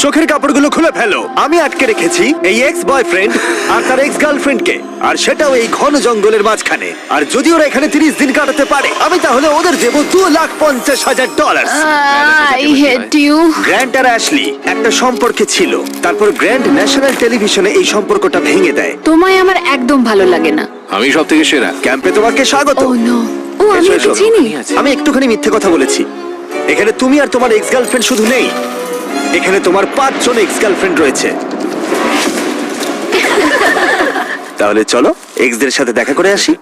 চোখের কাপড়গুলো খুলে ফেলো। আমি আটকে রেখেছি এই এক্স বয়ফ্রেন্ড আর তার এক্স গার্লফ্রেন্ডকে, আর সেটাও এই ঘন জঙ্গলের মাঝখানে। আর যদি ওরা এখানে 30 দিন কাটাতে পারে, আমি তাহলে ওদের দেবো $2,50,000। I hate you. গ্র্যান্ট আর অ্যাশলি একটা সম্পর্কে ছিল, তারপর গ্র্যান্ট ন্যাশনাল টেলিভিশনে এই সম্পর্কটা ভেঙে দেয়। তোমায় আমার একদম ভালো লাগে না। আমি সব থেকে সেরা। ক্যাম্পে তোমাকে স্বাগত। ও নো, ও আমি এসো, ওকে এসো। চিনি। আমি একটুখানি মিথ্যে কথা বলেছি। এখানে তুমি আর তোমার এক্স গার্লফ্রেন্ড শুধু নেই, এখানে তোমার 5 জন এক্স গার্লফ্রেন্ড রয়েছে। তাহলে চলো এক্সদের সাথে দেখা করে আসি।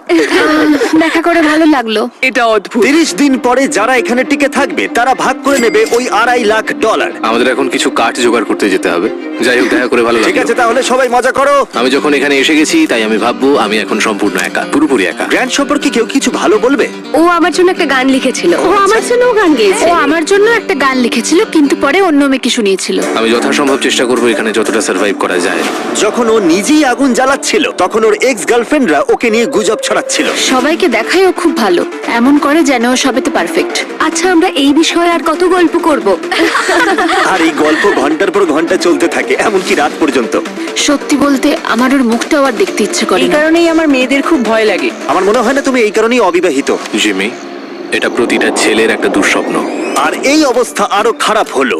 দেখা করে ভালো লাগলো। এটা অদ্ভুত। 30 দিন পরে যারা এখানে টিকে থাকবে তারা ভাগ করে নেবে ওই $2.5 লাখ। আমাদের এখন কিছু কাঠ জোগাড় করতে যেতে হবে। যাই হোক, দেখা করে ভালো ঠিক লাগলো। আছে, তাহলে সবাই মজা করো। আমি যখন এখানে এসে গেছি, তাই আমি ভাববো আমি এখন সম্পূর্ণ একা, পুরোপুরি একা। গ্র্যান্ড সম্পর্কে কেউ কিছু ভালো বলবে? ও আমার জন্য একটা গান লিখেছিল। ও আমার জন্যও গান গেয়েছে। ও আমার জন্য একটা গান লিখেছিল, কিন্তু পরে অন্য মেয়েকে শুনিয়েছিল। আমি যথাসম্ভব চেষ্টা করবো এখানে যতটা সার্ভাইভ করা যায়। যখন ও নিজেই আগুন জ্বালাচ্ছিল, তখন ওর এক্স গার্লফ্রেন্ডরা ওকে নিয়ে গুজব ছড়াচ্ছিল। সবাইকে দেখায় ও খুব ভালো, এমন করে যেন ও সবেতে পারফেক্ট। আচ্ছা, আমরা এই বিষয়ে আর কত গল্প করব? আর এই গল্প ঘন্টার পর ঘন্টা চলতে থাকে, এমনকি রাত পর্যন্ত। সত্যি বলতে আমার ওর মুখটাও আর দেখতে ইচ্ছে করে এই না। কারণেই আমার মেয়েদের খুব ভয় লাগে। আমার মনে হয় না তুমি এই কারণেই অবিবাহিত। জিমি, এটা প্রতিটা ছেলের একটা দুঃস্বপ্ন। আর এই অবস্থা আরো খারাপ হলো।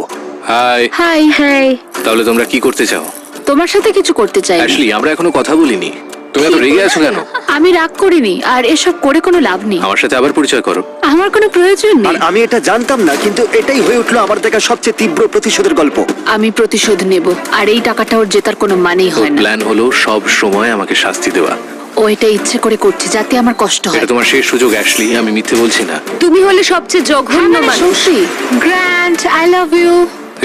হাই। High high. তাহলে তোমরা কি করতে চাও? তোমার সাথে কিছু করতে চাই। অ্যাশলি, আমরা এখনো কথা বলিনি। তুমি এত রেগে আছো কেন? আমি রাগ করিনি, আর এসব করে কোনো লাভ নেই। আমার সাথে আবার পরিচয় করো। আমার কোনো প্রয়োজন আর নেই। আমি এটা জানতাম না, কিন্তু এটাই হয়ে উঠলো আমার দেখা সবচেয়ে তীব্র প্রতিশোধের গল্প। আমি প্রতিশোধ নেব, আর এই টাকাটা ওর জেতার কোনো মানেই ওর হয় না। প্ল্যান হলো সব সময় আমাকে শাস্তি দেওয়া। ও এটা ইচ্ছে করে করছে যাতে আমার কষ্ট হয়। এটা তোমার শেষ সুযোগ অ্যাশলি, আমি মিথ্যে বলছি না। তুমি হলে সবচেয়ে জঘন্য মানুষ। সত্যি গ্র্যান্ড, আই লাভ ইউ।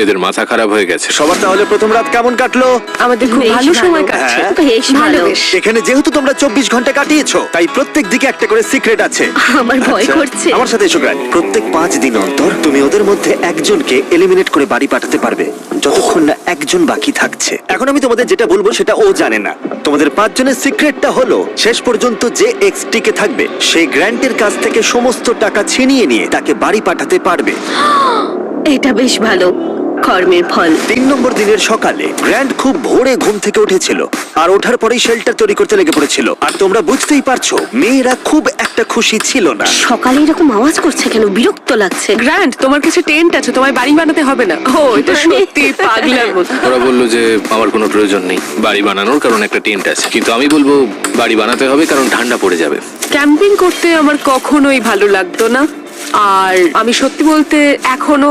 এদের মাথা খারাপ হয়ে গেছে। সবার তাহলে প্রথম রাত কেমন কাটলো? আমাদের খুব বেশ ভালো ভালো। সময় কাটছে। হ্যাঁ। বেশ ভালো। এখানে যেহেতু তোমরা 24 ঘন্টা কাটিয়েছো, তাই প্রত্যেক দিকে একটা করে সিক্রেট আছে। আমার ভয় আচ্ছা, করছে। আমার সাথে এসো গ্র্যান্ড। প্রত্যেক 5 দিন অন্তর তুমি ওদের মধ্যে একজনকে এলিমিনেট করে বাড়ি পাঠাতে পারবে, যতক্ষণ না একজন বাকি থাকছে। এখন আমি তোমাদের যেটা বলবো সেটা ও জানে না। তোমাদের 5 জনের সিক্রেটটা হলো, শেষ পর্যন্ত যে এক্স টিকে থাকবে সেই গ্র্যান্টের কাছ থেকে সমস্ত টাকা ছিনিয়ে নিয়ে তাকে বাড়ি পাঠাতে পারবে। এটা বেশ ভালো কর্মের ফল। 3 নম্বর দিনের সকালে গ্র্যান্ড খুব ভোরে ঘুম থেকে উঠেছিল, আর ওঠার পরেই শেল্টার তৈরি করতে লেগে পড়েছিল। আর তোমরা বুঝতেই পারছো, মেয়েরা খুব একটা খুশি ছিল না। সকালে এরকম আওয়াজ করছে কেন? বিরক্ত লাগছে। গ্র্যান্ড, তোমার কাছে টেন্ট আছে, তোমায় বাড়ি বানাতে হবে না। ও, এটা সত্যি পাগলার মতো। ওরা বললো যে আমার কোনো প্রয়োজন নেই বাড়ি বানানোর, কারণ একটা টেন্ট আছে। কিন্তু আমি বলবো বাড়ি বানাতে হবে, কারণ ঠান্ডা পড়ে যাবে। ক্যাম্পিং করতে আমার কখনোই ভালো লাগতো না, আর আমি সত্যি বলতে এখনো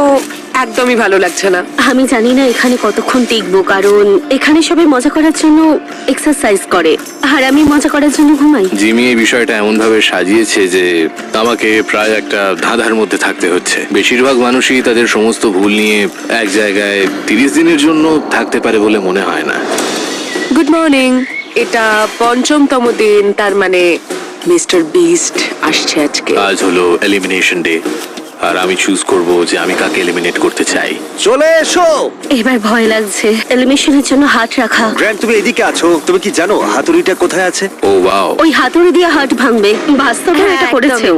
একদমই ভালো লাগছে না। আমি জানি না এখানে কতক্ষণ টিকবো, কারণ এখানে সবাই মজা করার জন্য এক্সারসাইজ করে, আর আমি মজা করার জন্য ঘুমাই। জিমি এই বিষয়টা এমন ভাবে সাজিয়েছে যে আমাকে প্রায় একটা ধাঁধার মধ্যে থাকতে হচ্ছে। বেশিরভাগ মানুষই তাদের সমস্ত ভুল নিয়ে এক জায়গায় 30 দিনের জন্য থাকতে পারে বলে মনে হয় না। Good morning. এটা 5ম দিন, তার মানে মিস্টার বিস্ট আসছে আজকে। আজ হলো এলিমিনেশন ডে, আর আমি চুজ করব যে আমি কাকে এলিমিনেট করতে চাই। চলে এসো। এবার ভয় লাগছে। এলিমিনেশনের জন্য হাত রাখা। গ্র্যান্ড, তুমি এদিকে আছো। তুমি কি জানো হাতুড়িটা কোথায় আছে? ও ওয়াও, ওই হাতুড়ি দিয়ে হাত ভাঙবে। বাস্তবে হ্যাঁ, এটা একদমই। করেছেও।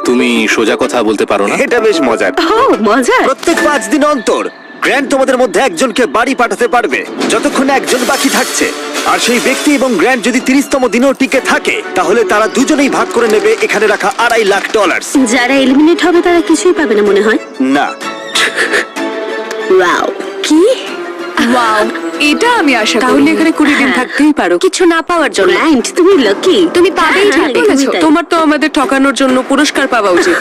তুমি সোজা কথা বলতে পারো না? এটা বেশ মজার। ও মজা। প্রত্যেক 5 দিন অন্তর গ্র্যান্ড তোমাদের মধ্যে একজনকে বাড়ি পাঠাতে পারবে, যতক্ষণ একজন বাকি থাকছে। আর সেই ব্যক্তি এবং গ্র্যান্ড যদি 30তম দিনও টিকে থাকে, তাহলে তারা দুজনেই ভাগ করে নেবে এখানে রাখা $2.5 লাখ। যারা এলিমিনেট হবে তারা কিছুই পাবে না মনে হয়। না, ওয়াও। কি? ওয়াও, এটা আমি আশা করি। তাহলে এখানে 20 দিন থাকতেই পারো। কিছু না পাওয়ার জন্য। গ্র্যান্ড, তুমি লাকি। তুমি পাবেই, ঠিক হ্যাঁ, বলেছো। একদমই তাই। তোমার তো আমাদের ঠকানোর জন্য পুরস্কার পাওয়া উচিত।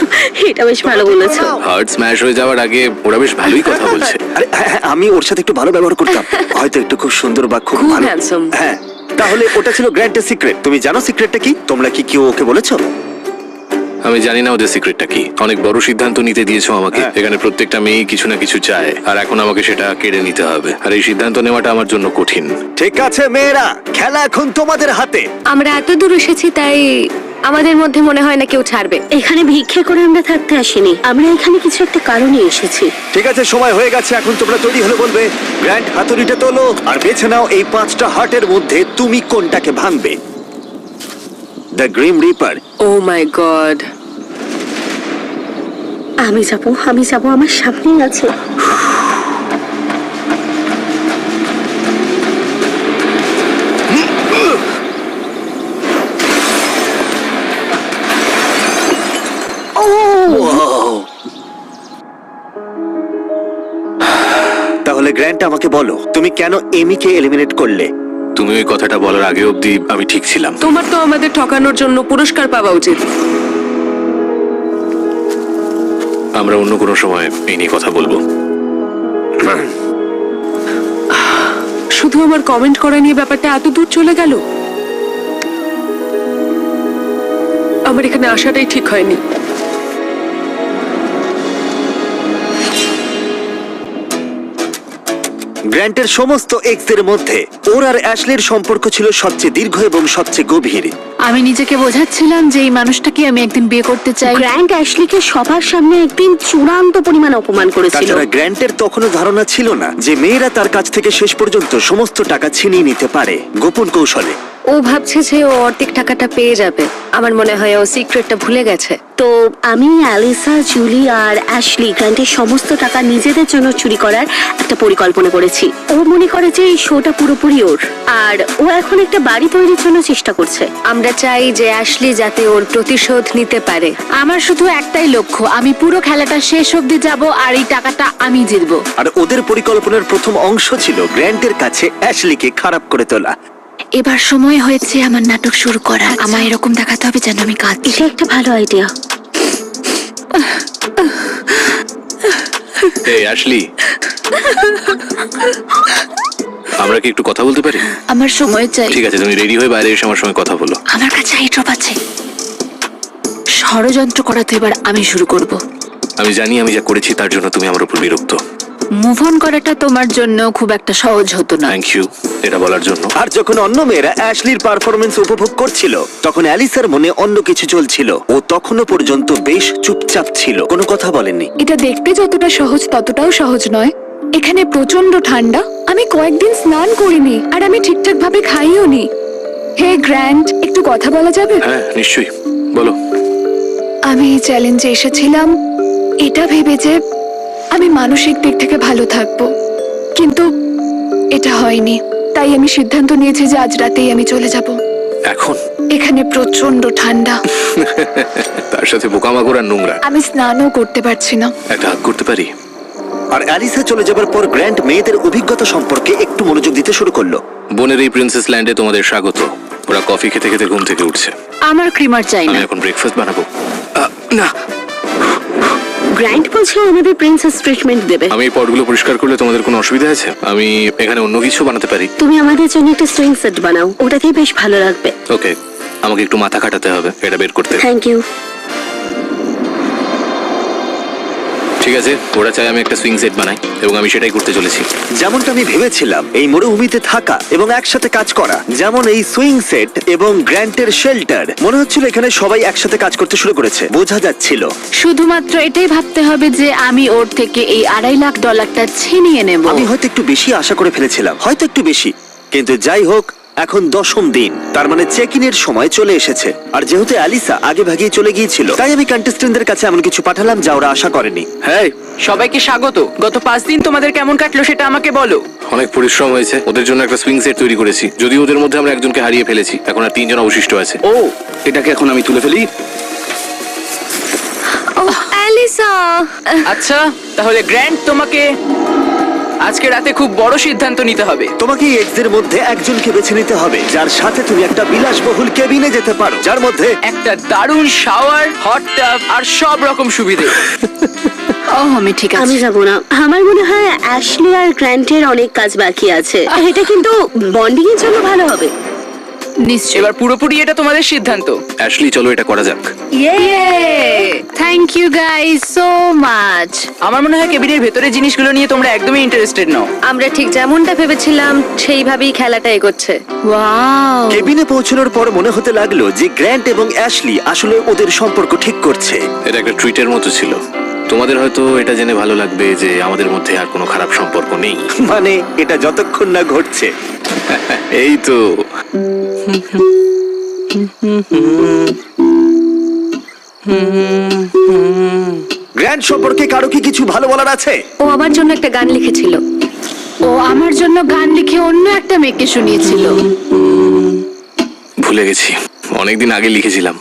এটা বেশ ভালো বলেছো। হার্ট স্ম্যাশ হয়ে যাওয়ার আগে ওরা বেশ ভালোই কথা বলছে। আরে হ্যাঁ, আমি ওর সাথে একটু ভালো ব্যবহার করতাম, হয়তো একটু খুব সুন্দর বা খুব খুব ভালো। handsome। হ্যাঁ, তাহলে ওটা ছিল গ্র্যান্ডের সিক্রেট। তুমি জানো সিক্রেটটা কি? তোমরা কি কেউ ওকে বলেছো? আমি জানি না ওদের সিক্রেটটা কি। অনেক বড় সিদ্ধান্ত নিতে দিয়েছো আমাকে। হ্যাঁ। এখানে প্রত্যেকটা মেয়ে কিছু না কিছু চায়, আর এখন আমাকে সেটা কেড়ে নিতে হবে। আর এই সিদ্ধান্ত নেওয়াটা আমার জন্য কঠিন। ঠিক আছে মেয়েরা, খেলা এখন তোমাদের হাতে। আমরা এত দূর এসেছি, তাই আমাদের মধ্যে মনে হয় না কেউ ছাড়বে। এখানে ভিক্ষে করে আমরা থাকতে আসিনি, আমরা এখানে কিছু একটা কারণে এসেছি। ঠিক আছে, সময় হয়ে গেছে। এখন তোমরা তৈরি হলে বলবে। গ্র্যান্ড, হাতুড়িটা তোলো আর বেছে নাও এই 5টা হার্টের মধ্যে তুমি কোনটাকে ভাঙবে। The grim reaper. Oh my God. আমি যাবো, আমার সামনেই আছে। তাহলে গ্র্যান্ট আমাকে বলো, তুমি কেন এমিকে এলিমিনেট করলে? তুমি ওই কথাটা বলার আগে অবধি আমি ঠিক ছিলাম। তোমার তো আমাদের ঠকানোর জন্য পুরস্কার পাওয়া উচিত। আমরা অন্য কোনো সময় এই নিয়ে কথা বলবো। শুধু আমার কমেন্ট করা নিয়ে ব্যাপারটা এত দূর চলে গেল। আমার এখানে আসাটাই ঠিক হয়নি। গ্র্যান্টের সমস্ত এক্সের মধ্যে ওর আর অ্যাশলির সম্পর্ক ছিল সবচেয়ে দীর্ঘ এবং সবচেয়ে গভীর। আমি নিজেকে বোঝাচ্ছিলাম যে এই মানুষটাকে আমি একদিন বিয়ে করতে চাই। গ্র্যান্ট অ্যাশলিকে সবার সামনে একদিন চূড়ান্ত পরিমাণ অপমান করেছিল। তাছাড়া গ্র্যান্টের তখনও ধারণা ছিল না যে মেয়েরা তার কাছ থেকে শেষ পর্যন্ত সমস্ত টাকা ছিনিয়ে নিতে পারে গোপন কৌশলে। ও ভাবছে যে ও অর্ধেক টাকাটা পেয়ে যাবে। আমার মনে হয় ও সিক্রেটটা ভুলে গেছে। তো আমি, অ্যালিসা, জুলি আর অ্যাশলি গ্র্যান্টের সমস্ত টাকা নিজেদের জন্য চুরি করার একটা পরিকল্পনা করেছি। ও মনে করে যে এই শোটা পুরোপুরি ওর, আর ও এখন একটা বাড়ি তৈরির জন্য চেষ্টা করছে। আমরা চাই যে অ্যাশলি যাতে ওর প্রতিশোধ নিতে পারে। আমার শুধু একটাই লক্ষ্য, আমি পুরো খেলাটা শেষ অবধি যাব আর এই টাকাটা আমি জিতবো। আর ওদের পরিকল্পনার প্রথম অংশ ছিল গ্র্যান্টের কাছে অ্যাশলিকে খারাপ করে তোলা। এবার সময় হয়েছে আমার নাটক শুরু করা। আমায় এরকম দেখাতে হবে যেন আমি কাঁদছি। এটা একটা ভালো আইডিয়া। এই অ্যাশলি, আমরা কি একটু কথা বলতে পারি? আমার সময় চাই। ঠিক আছে, তুমি রেডি হয়ে বাইরে এসে আমার সঙ্গে কথা বলো। আমার কাছে এই ড্রপ আছে। ষড়যন্ত্র করা তো এবার আমি শুরু করব। আমি জানি আমি যা করেছি তার জন্য তুমি আমার উপর বিরক্ত। মুভ অন করাটা তোমার জন্য খুব একটা সহজ হতো না। থ্যাংক ইউ এটা বলার জন্য। আর যখন অন্য মেয়েরা অ্যাশলির পারফরমেন্স উপভোগ করছিল, তখন অ্যালিসার মনে অন্য কিছু চলছিল। ও তখনও পর্যন্ত বেশ চুপচাপ ছিল, কোনো কথা বলেনি। এটা দেখতে যতটা সহজ ততটাও সহজ নয়। এখানে প্রচন্ড ঠান্ডা, আমি কয়েকদিন স্নান করিনি, আর আমি ঠিকঠাক ভাবে খাইও নি। হে গ্র্যান্ট, একটু কথা বলা যাবে? হ্যাঁ নিশ্চয়ই, বলো। আমি এই চ্যালেঞ্জে এসেছিলাম এটা ভেবে যে আমি মানসিক দিক থেকে ভালো থাকবো, কিন্তু এটা হয়নি। তাই আমি সিদ্ধান্ত নিয়েছি যে আজ রাতেই আমি চলে যাব। এখন এখানে প্রচন্ড ঠান্ডা, তার সাথে পোকামাকড় আর নোংরা। আমি স্নানও করতে পারছি না। একটা হাত করতে পারি? আর অ্যালিসা চলে যাবার পর গ্র্যান্ট মেয়েদের অভিজ্ঞতা সম্পর্কে একটু মনোযোগ দিতে শুরু করলো। বনের এই প্রিন্সেস ল্যান্ডে তোমাদের স্বাগত। ওরা কফি খেতে খেতে ঘুম থেকে উঠছে। আমার ক্রিমার চাই আমি না। এখন ব্রেকফাস্ট বানাবো। না, গ্র্যান্ট বলছে ও আমাদের প্রিন্সেস ট্রিটমেন্ট দেবে। আমি এই পটগুলো পরিষ্কার করলে তোমাদের কোনো অসুবিধা আছে? আমি এখানে অন্য কিছু বানাতে পারি। তুমি আমাদের জন্য একটা সুইং সেট বানাও, ওটাতেই বেশ ভালো লাগবে। ওকে, আমাকে একটু মাথা খাটাতে হবে এটা বের করতে। Thank you. ঠিক আছে, ওরা চাই আমি একটা সুইং সেট বানাই এবং আমি সেটাই করতে চলেছি। যেমনটা আমি ভেবেছিলাম, এই মরুভূমিতে থাকা এবং একসাথে কাজ করা, যেমন এই সুইং সেট এবং গ্র্যান্টের শেল্টার, মনে হচ্ছিল এখানে সবাই একসাথে কাজ করতে শুরু করেছে। বোঝা যাচ্ছিল। শুধুমাত্র এটাই ভাবতে হবে যে আমি ওর থেকে এই $2.5 লাখ ছিনিয়ে নেব। আমি হয়তো একটু বেশি আশা করে ফেলেছিলাম, হয়তো একটু বেশি, কিন্তু যাই হোক, এখন 10ম দিন, তার মানে চেক ইনের সময় চলে এসেছে। আর যেহেতু অ্যালিসা আগে ভাগেই চলে গিয়েছিল, তাই আমি কন্টেস্টেন্টদের কাছে এমন কিছু পাঠালাম যা ওরা আশা করেনি। হ্যাঁ, সবাইকে স্বাগত। গত 5 দিন তোমাদের কেমন কাটলো সেটা আমাকে বলো। অনেক পরিশ্রম হয়েছে। ওদের জন্য একটা সুইং সেট তৈরি করেছি। যদিও ওদের মধ্যে আমরা একজনকে হারিয়ে ফেলেছি, এখন আর 3 জন অবশিষ্ট আছে। ও, এটাকে এখন আমি তুলে ফেলি। অ্যালিসা, আচ্ছা, তাহলে গ্র্যান্ট, তোমাকে আজকে রাতে খুব বড় সিদ্ধান্ত নিতে হবে। তোমাকে এই এক্সদের মধ্যে একজনকে বেছে নিতে হবে যার সাথে তুমি একটা বিলাসবহুল কেবিনে যেতে পারো, যার মধ্যে একটা দারুণ শাওয়ার, হট টাব আর সব রকম সুবিধে। আমি ঠিক আমি আছে। যাব না। আমার মনে হয় অ্যাশলি আর গ্র্যান্টের অনেক কাজ বাকি আছে। এটা কিন্তু বন্ডিং এর জন্য ভালো হবে। নিশ্চয়ই। এবার পুরোপুরি এটা তোমাদের সিদ্ধান্ত। অ্যাশলি, চলো এটা করা যাক। Thank you guys so much. আমার মনে হয় কেবিনের ভেতরে জিনিসগুলো নিয়ে তোমরা একদমই ইন্টারেস্টেড নও। আমরা ঠিক যেমনটা ভেবেছিলাম সেইভাবেই খেলাটা এগোচ্ছে। ওয়াও, কেবিনে পৌঁছানোর পর মনে হতে লাগলো যে গ্র্যান্ট এবং অ্যাশলি আসলে ওদের সম্পর্ক ঠিক করছে। এটা একটা ট্রিটের মতো ছিল। তোমাদের হয়তো এটা জেনে ভালো লাগবে যে আমাদের মধ্যে আর কোনো খারাপ সম্পর্ক নেই। মানে এটা যতক্ষণ না ঘটছে। এই তো। গ্র্যান্ট সম্পর্কে কারো কি কিছু ভালো বলার আছে? ও আমার জন্য একটা গান লিখেছিল। ও আমার জন্য গান লিখে অন্য একটা মেয়েকে শুনিয়েছিল। ভুলে গেছি, অনেকদিন আগে লিখেছিলাম।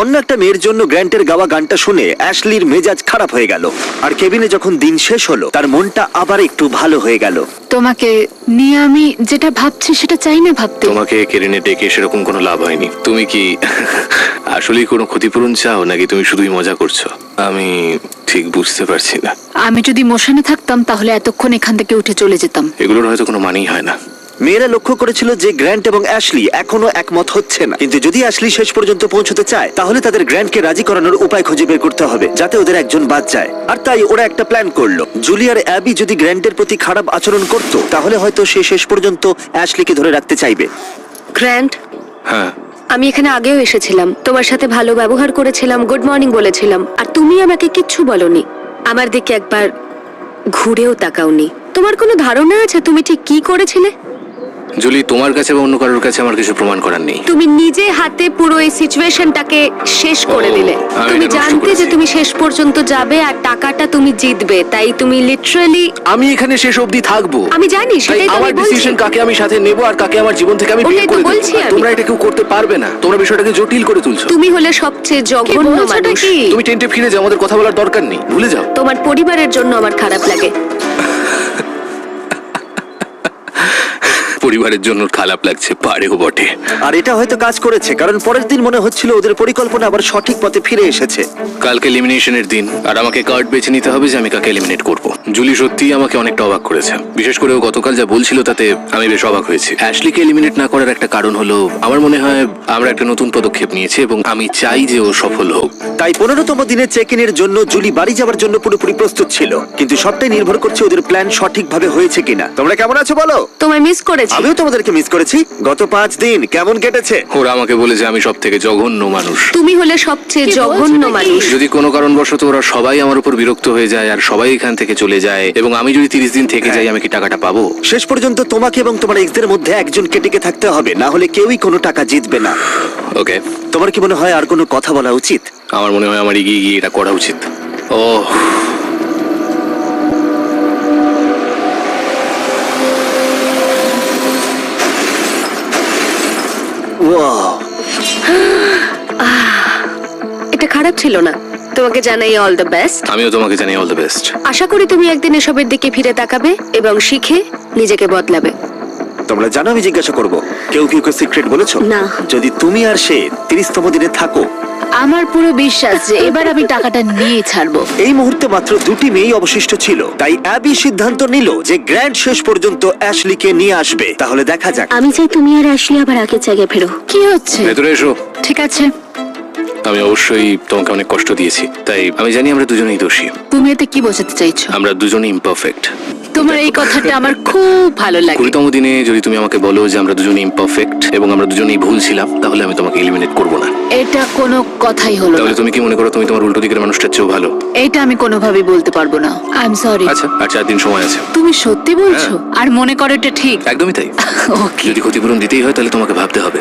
অন্য একটা মেয়ের জন্য গ্র্যান্টের গাওয়া গানটা শুনে অ্যাশলির মেজাজ খারাপ হয়ে গেল। আর কেবিনে যখন দিন শেষ হলো তার মনটা আবার একটু ভালো হয়ে গেল। তোমাকে নিয়ে আমি যেটা ভাবছি সেটা চাই না ভাবতে। তোমাকে কেরিনে ডেকে সেরকম কোনো লাভ হয়নি। তুমি কি আসলেই কোনো ক্ষতিপূরণ চাও নাকি তুমি শুধুই মজা করছো? আমি ঠিক বুঝতে পারছি না। আমি যদি মোশনে থাকতাম তাহলে এতক্ষণ এখান থেকে উঠে চলে যেতাম। এগুলোর হয়তো কোনো মানেই হয় না। মেয়েরা লক্ষ্য করেছিল যে গ্র্যান্ট এবং অ্যাশলি এখনো একমত হচ্ছে না, কিন্তু যদি অ্যাশলি শেষ পর্যন্ত পৌঁছতে চায় তাহলে তাদের গ্র্যান্টকে রাজি করানোর উপায় খুঁজে বের করতে হবে যাতে ওদের একজন বাদ যায়। আর তাই ওরা একটা প্ল্যান করলো, জুলি আর অ্যাবি যদি গ্র্যান্টের প্রতি খারাপ আচরণ করত তাহলে হয়তো সে শেষ পর্যন্ত অ্যাশলিকে ধরে রাখতে চাইবে। গ্র্যান্ড, হ্যাঁ, আমি এখানে আগেও এসেছিলাম, তোমার সাথে ভালো ব্যবহার করেছিলাম, গুড মর্নিং বলেছিলাম, আর তুমি আমাকে কিচ্ছু বলনি। আমার দিকে একবার ঘুরেও তাকাওনি। তোমার কোনো ধারণা আছে তুমি ঠিক কি করেছিলে? জুলি, তোমার কাছে বা অন্য কারোর কাছে আমার কিছু প্রমাণ করার নেই। তুমি নিজে হাতে পুরো এই সিচুয়েশনটাকে শেষ করে দিলে। আমি তুমি এটা নষ্ট জানতে করেছি। যে তুমি শেষ পর্যন্ত যাবে আর টাকাটা তুমি জিতবে, তাই তুমি লিটারালি। আমি এখানে শেষ অবধি থাকবো। আমি জানি, সেটাই তো আমার আমি বলছি। ডিসিশন কাকে আমি সাথে নেব আর কাকে আমার জীবন থেকে আমি ওটাই বের তো করে দেব। বলছি আর আমি। তোমরা এটা কেউ করতে পারবে না। তোমরা বিষয়টাকে জটিল করে তুলছো। তুমি হলে সবচেয়ে জঘন্য বলছোটা মানুষ। কি? তুমি টেন্টে ফিরে যাও, আমাদের কথা বলার দরকার নেই, ভুলে যাও। তোমার পরিবারের জন্য আমার খারাপ লাগে। পরিবারের জন্য খারাপ লাগছে, পারেও বটে। আর এটা হয়তো কাজ করেছে, কারণ পরের দিন মনে হচ্ছিল ওদের পরিকল্পনা আবার সঠিক পথে ফিরে এসেছে। কালকে এলিমিনেশনের দিন, আর আমাকে কার্ড বেছে নিতে হবে যে আমি কাকে এলিমিনেট করব। জুলি সত্যিই আমাকে অনেকটা অবাক করেছে, বিশেষ করে ও গতকাল যা বলছিল তাতে আমি বেশ অবাক হয়েছি। অ্যাশলিকে এলিমিনেট না করার একটা কারণ হলো, আমার মনে হয় আমরা একটা নতুন পদক্ষেপ নিয়েছি এবং আমি চাই যে ও সফল হোক। তাই 15তম দিনে চেক ইনের জন্য জুলি বাড়ি যাওয়ার জন্য পুরোপুরি প্রস্তুত ছিল, কিন্তু সবটাই নির্ভর করছে ওদের প্ল্যান সঠিকভাবে হয়েছে কিনা। তোমরা কেমন আছো বলো? তোমায় মিস করেছি। আমিও তোমাদেরকে মিস করেছি। গত 5 দিন কেমন কেটেছে? ওরা আমাকে বলেছে আমি সব থেকে জঘন্য মানুষ। তুমি হলে সবচেয়ে জঘন্য মানুষ। যদি কোনো কারণবশত ওরা সবাই আমার উপর বিরক্ত হয়ে যায় আর সবাই এখান থেকে চলে যায় এবং আমি যদি 30 দিন থেকে যাই, আমি কি টাকাটা পাবো? শেষ পর্যন্ত তোমাকে এবং তোমার এক্সদের মধ্যে একজনকে টিকে থাকতে হবে, না হলে কেউই কোনো টাকা জিতবে না। ওকে, তোমার কি মনে হয় আর কোনো কথা বলা উচিত? আমার মনে হয় আমার এগিয়ে গিয়ে এটা করা উচিত। ও ওয়াও, এটা খারাপ ছিল না। তোমাকে জানাই অল দ্য বেস্ট। আমিও তোমাকে জানি অল দ্য বেস্ট। আশা করি তুমি একদিন এসবের দিকে ফিরে তাকাবে এবং শিখে নিজেকে বদলাবে। তোমরা জানো আমি জিজ্ঞাসা করব, কেউ কি ওকে সিক্রেট বলেছো? না। যদি তুমি আর সে 30তম দিনে থাকো, আমার পুরো বিশ্বাস যে এবার আমি টাকাটা নিয়ে ছাড়বো। এই মুহূর্তে মাত্র 2টি মেয়েই অবশিষ্ট ছিল, তাই অ্যাবি সিদ্ধান্ত নিল যে গ্র্যান্ড শেষ পর্যন্ত অ্যাশলিকে নিয়ে আসবে। তাহলে দেখা যাক। আমি চাই তুমি আর অ্যাশলি আবার আগের জায়গায় ফেরো। কি হচ্ছে? ভেতরে এসো। ঠিক আছে, আমি অবশ্যই তোমাকে অনেক কষ্ট দিয়েছি, তাই আমি জানি আমরা দুজনেই দোষী। তুমি এতে কি বোঝাতে চাইছো? আমরা দুজনেই ইমপারফেক্ট। তোমার এই কথাটা আমার খুব ভালো লাগে। 20তম দিনে যদি তুমি আমাকে বলো যে আমরা দুজনেই ইমপারফেক্ট এবং আমরা দুজনেই ভুল ছিলাম, তাহলে আমি তোমাকে এলিমিনেট করব না। এটা কোনো কথাই হলো না। তাহলে তুমি কি মনে করো তুমি তোমার উল্টো দিকের মানুষটার চেয়েও ভালো? এটা আমি কোনোভাবেই বলতে পারবো না। I am sorry. আচ্ছা, আর 4 দিন সময় আছে। তুমি সত্যি বলছো? আর মনে করো এটা ঠিক? একদমই তাই। ওকে। যদি ক্ষতিপূরণ দিতেই হয় তাহলে তোমাকে ভাবতে হবে।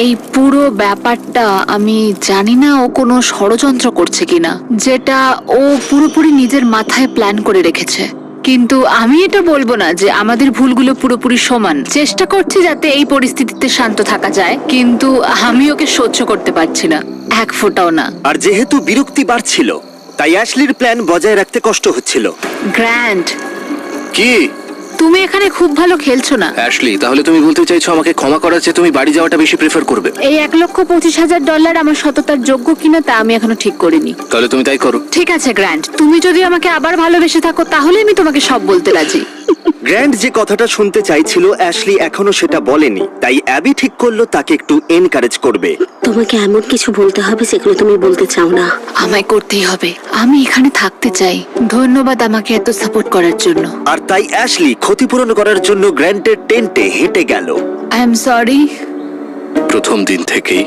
এই পুরো ব্যাপারটা আমি জানি না ও কোনো ষড়যন্ত্র করছে কিনা, যেটা ও পুরোপুরি নিজের মাথায় প্ল্যান করে রেখেছে। কিন্তু আমি এটা বলবো না যে আমাদের ভুলগুলো পুরোপুরি সমান। চেষ্টা করছি যাতে এই পরিস্থিতিতে শান্ত থাকা যায়, কিন্তু আমি ওকে সহ্য করতে পারছি না, এক ফোঁটাও না। আর যেহেতু বিরক্তি বাড়ছিল, তাই অ্যাশলির প্ল্যান বজায় রাখতে কষ্ট হচ্ছিল। গ্র্যান্ড, কি? তুমি এখানে খুব ভালো খেলছো না। অ্যাশলি, তাহলে তুমি বলতে চাইছো আমাকে ক্ষমা করার চেয়ে তুমি বাড়ি যাওয়াটা বেশি প্রেফার করবে? এই $1,25,000 আমার সততার যোগ্য কিনা তা আমি এখনো ঠিক করিনি। তাহলে তুমি তাই করো। ঠিক আছে গ্র্যান্ড, তুমি যদি আমাকে আবার ভালোবেসে থাকো তাহলে আমি তোমাকে সব বলতে রাজি। গ্র্যান্ড যে কথাটা শুনতে চাইছিল অ্যাশলি এখনো সেটা বলেনি, তাই অ্যাবি ঠিক করলো তাকে একটু এনকারেজ করবে। তোমাকে এমন কিছু বলতে হবে যেগুলো তুমি বলতে চাও না। আমায় করতেই হবে, আমি এখানে থাকতে চাই। ধন্যবাদ আমাকে এত সাপোর্ট করার জন্য। আর তাই অ্যাশলি ক্ষতিপূরণ করার জন্য গ্র্যান্টের টেন্টে হেঁটে গেল। I am sorry. প্রথম দিন থেকেই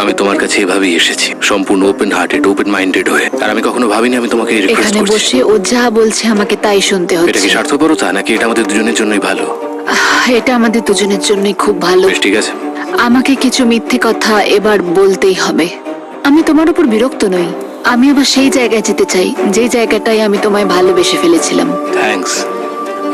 আমি তোমার কাছে এভাবেই এসেছি, সম্পূর্ণ ওপেন হার্টেড, ওপেন মাইন্ডেড হয়ে। আর আমি কখনো ভাবিনি আমি তোমাকে রিকোয়েস্ট এখানে করছি। বসে ও যা বলছে আমাকে তাই শুনতে এটা হচ্ছে। কি স্বার্থপরতা নাকি এটা আমাদের দুজনের জন্যই ভালো? এটা আমাদের দুজনের জন্যই খুব ভালো। বেশ, ঠিক আছে। আমাকে কিছু মিথ্যে কথা এবার বলতেই হবে। আমি তোমার উপর বিরক্ত নই, আমি আবার সেই জায়গায় যেতে চাই যে জায়গাটায় আমি তোমায় ভালোবেসে ফেলেছিলাম। থ্যাঙ্কস।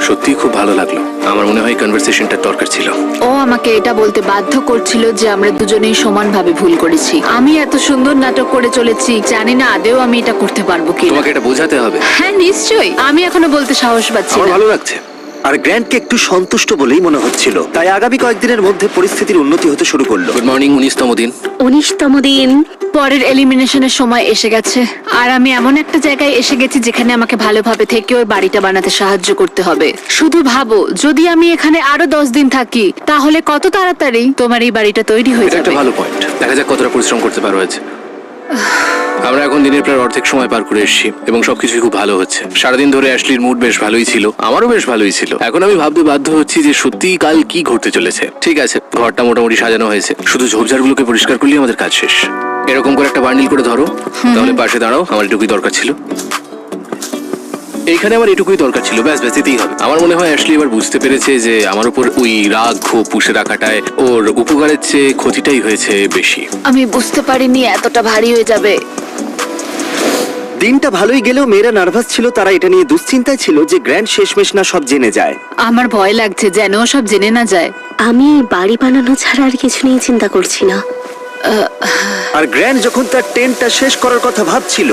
সত্যি খুব ভালো লাগলো। আমার মনে হয় কনভারসেশনটা দরকার ছিল। ও আমাকে এটা বলতে বাধ্য করছিল যে আমরা দুজনেই সমানভাবে ভুল করেছি। আমি এত সুন্দর নাটক করে চলেছি, জানি না আদেও আমি এটা করতে পারবো কি। তোমাকে এটা বোঝাতে হবে। হ্যাঁ নিশ্চয়ই, আমি এখনো বলতে সাহস পাচ্ছি আমার না। ভালো লাগছে। আর গ্র্যান্টকে একটু সন্তুষ্ট বলেই মনে হচ্ছিল, তাই আগামী কয়েকদিনের মধ্যে পরিস্থিতির উন্নতি হতে শুরু করলো। গুড মর্নিং, 19তম দিন। 19তম দিন। পরের এলিমিনেশনের সময় এসে গেছে, আর আমি এমন একটা জায়গায় এসে গেছি যেখানে আমাকে ভালোভাবে থেকে ওই বাড়িটা বানাতে সাহায্য করতে হবে। শুধু ভাবো, যদি আমি এখানে আরো 10 দিন থাকি তাহলে কত তাড়াতাড়ি তোমার এই বাড়িটা তৈরি হয়ে এটা একটা যাবে। ভালো পয়েন্ট। দেখা যাক কতটা পরিশ্রম করতে পারো আজ। আমরা এখন দিনের প্রায় অর্ধেক সময় পার করে এসেছি এবং সবকিছুই খুব ভালো হচ্ছে। সারাদিন ধরে অ্যাশলির মুড বেশ ভালোই ছিল, আমারও বেশ ভালোই ছিল। এখন আমি ভাবতে বাধ্য হচ্ছি যে সত্যি কাল কি ঘটতে চলেছে। ঠিক আছে, ঘরটা মোটামুটি সাজানো হয়েছে, শুধু ঝোপঝাড়গুলোকে পরিষ্কার করলেই আমাদের কাজ শেষ। এরকম করে একটা বান্ডিল করে ধরো, তাহলে পাশে দাঁড়াও। আমার এটুকুই দরকার ছিল, এইখানে আমার এটুকুই দরকার ছিল, ব্যাস ব্যাস এতেই হবে। আমার মনে হয় অ্যাশলি এবার বুঝতে পেরেছে যে আমার উপর ওই রাগ ক্ষোভ পুষে রাখাটায় ওর উপকারের চেয়ে ক্ষতিটাই হয়েছে বেশি। আমি বুঝতে পারিনি এতটা ভারী হয়ে যাবে। দিনটা ভালোই গেলেও মেয়েরা নার্ভাস ছিল, তারা এটা নিয়ে দুশ্চিন্তায় ছিল যে গ্র্যান্ড শেষমেশ না সব জেনে যায়। আমার ভয় লাগছে যেন ও সব জেনে না যায়। আমি বাড়ি বানানো ছাড়া আর কিছু নিয়ে চিন্তা করছি না। আর গ্র্যান্ড যখন তার টেন্টটা শেষ করার কথা ভাবছিল,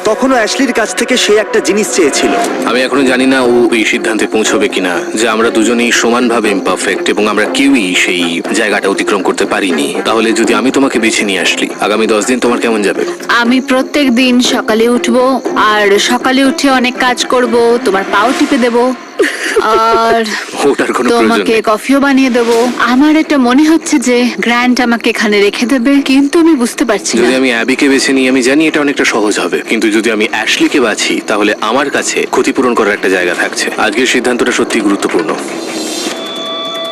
তখনও অ্যাশলির কাছ থেকে সে একটা জিনিস চেয়েছিল। আমি এখনো জানি না ও এই সিদ্ধান্তে পৌঁছবে কিনা যে আমরা দুজনেই সমানভাবে ইমপারফেক্ট এবং আমরা কেউই সেই জায়গাটা অতিক্রম করতে পারিনি। তাহলে যদি আমি তোমাকে বেছে নিয়ে আসলি, আগামী 10 দিন তোমার কেমন যাবে? আমি প্রত্যেক দিন সকালে উঠবো, আর সকালে উঠে অনেক কাজ করব, তোমার পাও টিপে দেব, আর ওটার কোনো প্রয়োজন তোমাকে নেই। কফিও বানিয়ে দেব। আমার এটা মনে হচ্ছে যে গ্র্যান্ট আমাকে এখানে রেখে দেবে, কিন্তু আমি বুঝতে পারছি না। যদি আমি অ্যাবিকে বেছে নিই, আমি জানি এটা অনেকটা সহজ হবে, কিন্তু যদি আমি অ্যাশলিকে বাছি তাহলে আমার কাছে ক্ষতিপূরণ করার একটা জায়গা থাকছে। আজকের সিদ্ধান্তটা সত্যি গুরুত্বপূর্ণ।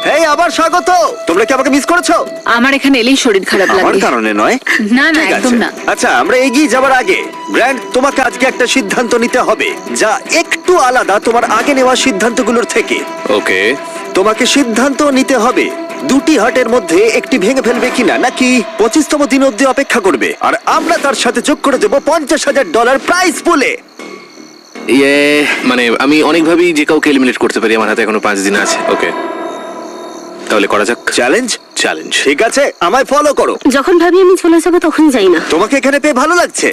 হেই, আবার স্বাগত। তোমরা কি আমাকে মিস করেছো? আমার এখানে এলেই শরীর খারাপ আমার লাগে। কারণে নয়। না না, ঠিক একদম আছে। না। আচ্ছা, আমরা এগিয়ে যাবার আগে গ্র্যান্ড, তোমাকে আজকে একটা সিদ্ধান্ত নিতে হবে যা একটু আলাদা তোমার আগে নেওয়া সিদ্ধান্তগুলোর থেকে। ওকে, তোমাকে সিদ্ধান্ত নিতে হবে দুটি হাটের মধ্যে একটি ভেঙে ফেলবে কিনা, নাকি 25তম দিন অব্দি অপেক্ষা করবে, আর আমরা তার সাথে যোগ করে দেবো $50,000 প্রাইজ পুলে। ইয়ে, মানে আমি অনেকভাবেই যে কাউকে এলিমিনেট করতে পারি। আমার হাতে এখনো 5 দিন আছে। ওকে, তাহলে করা যাক। চ্যালেঞ্জ? চ্যালেঞ্জ। ঠিক আছে, আমায় ফলো করো। যখন ভাবি আমি চলে যাবো তখন যাই না। তোমাকে এখানে পেয়ে ভালো লাগছে?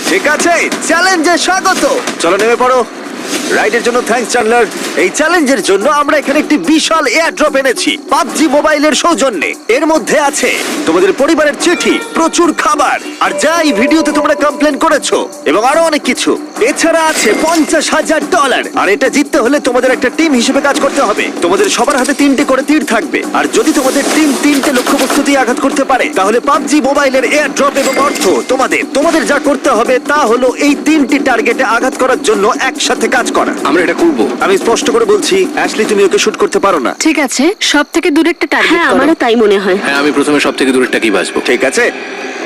ঠিক আছে, চ্যালেঞ্জে স্বাগত। চলো নেমে পড়ো। রাইডের জন্য থ্যাঙ্কস চ্যান্ডলার। এই চ্যালেঞ্জের জন্য আমরা এখানে একটি বিশাল এয়ার ড্রপ এনেছি পাবজি মোবাইলের সৌজন্যে। এর মধ্যে আছে তোমাদের পরিবারের চিঠি, প্রচুর খাবার, আর যা এই ভিডিওতে তোমরা কমপ্লেন করেছো, এবং আরো অনেক কিছু। এছাড়া আছে $50,000। আর এটা জিততে হলে তোমাদের একটা টিম হিসেবে কাজ করতে হবে। তোমাদের সবার হাতে 3টে করে তীর থাকবে, আর যদি তোমাদের টিম 3টে লক্ষ্যবস্তু দিয়ে আঘাত করতে পারে, তাহলে পাবজি মোবাইলের এয়ার ড্রপ এবং অর্থ তোমাদের যা করতে হবে তা হলো এই 3টি টার্গেটে আঘাত করার জন্য একসাথে কাজ করা। আমরা এটা করব। আমি স্পষ্ট করে বলছি, অ্যাশলি তুমি ওকে শুট করতে পারো না। ঠিক আছে, সব থেকে দূরে একটা টার্গেট হ্যাঁ, করো। আমারও তাই মনে হয়। হ্যাঁ, আমি প্রথমে সব থেকে দূরেরটাকেই বাঁচবো। ঠিক আছে,